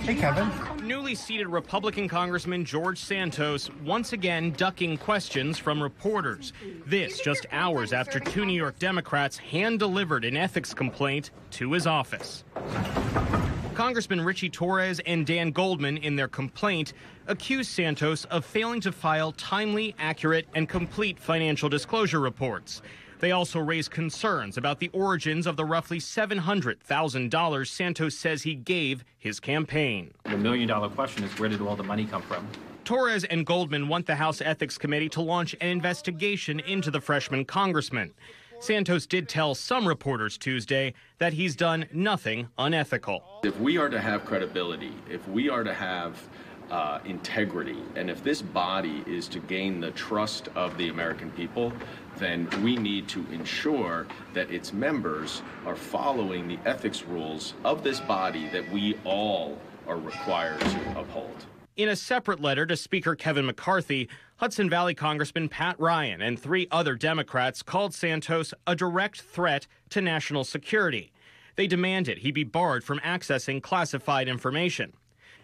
Hey, Kevin. Newly seated Republican Congressman George Santos once again ducking questions from reporters. This just hours after two New York Democrats hand-delivered an ethics complaint to his office. Congressman Richie Torres and Dan Goldman, in their complaint, accused Santos of failing to file timely, accurate, and complete financial disclosure reports. They also raised concerns about the origins of the roughly $700,000 Santos says he gave his campaign. The million-dollar question is, where did all the money come from? Torres and Goldman want the House Ethics Committee to launch an investigation into the freshman congressman. Santos did tell some reporters Tuesday that he's done nothing unethical. If we are to have credibility, if we are to have integrity, and if this body is to gain the trust of the American people, then we need to ensure that its members are following the ethics rules of this body that we all are required to uphold. In a separate letter to Speaker Kevin McCarthy, Hudson Valley Congressman Pat Ryan and three other Democrats called Santos a direct threat to national security. They demanded he be barred from accessing classified information.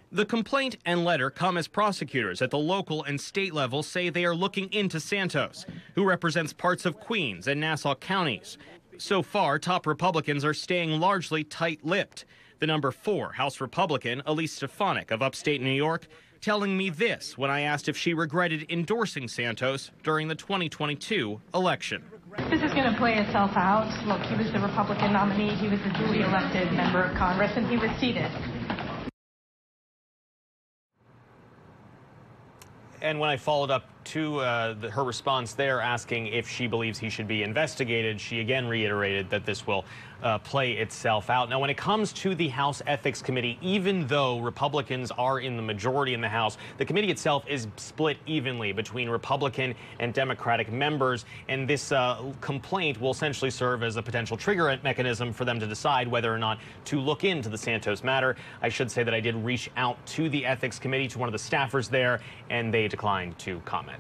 The complaint and letter come as prosecutors at the local and state level say they are looking into Santos, who represents parts of Queens and Nassau counties. So far, top Republicans are staying largely tight-lipped. The number 4 House Republican, Elise Stefanik of upstate New York, telling me this when I asked if she regretted endorsing Santos during the 2022 election. This is going to play itself out. Look, he was the Republican nominee. He was the duly elected member of Congress, and he was seated. And when I followed up to her response there, asking if she believes he should be investigated, she again reiterated that this will play itself out. Now, when it comes to the House Ethics Committee, even though Republicans are in the majority in the House, the committee itself is split evenly between Republican and Democratic members, and this complaint will essentially serve as a potential trigger mechanism for them to decide whether or not to look into the Santos matter. I should say that I did reach out to the Ethics Committee, to one of the staffers there, and they declined to comment.